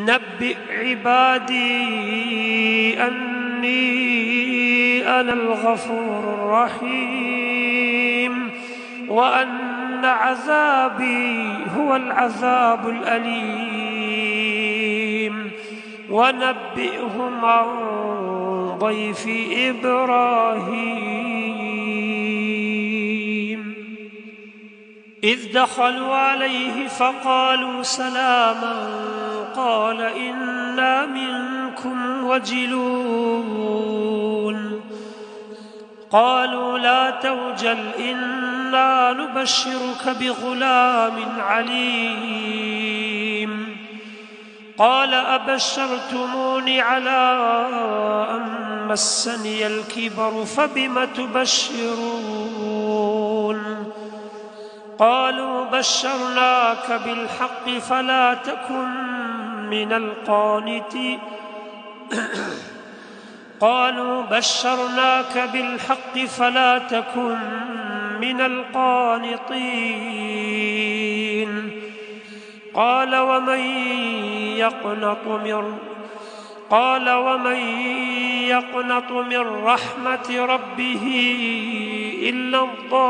نبئ عبادي أني أنا الغفور الرحيم وأن عذابي هو العذاب الأليم. ونبئهم عن ضيف إبراهيم إذ دخلوا عليه فقالوا سلاما قال إنا منكم وجلون. قالوا لا توجل إنا نبشرك بغلام عليم. قال أبشرتموني على أن مسني الكبر فبم تبشرون. قالوا بشرناك بالحق فلا تكن من القانتين. قالوا بشرناك بالحق فلا تكن من القانطين. قال ومن يقنط من رحمة ربه إلا الضالون.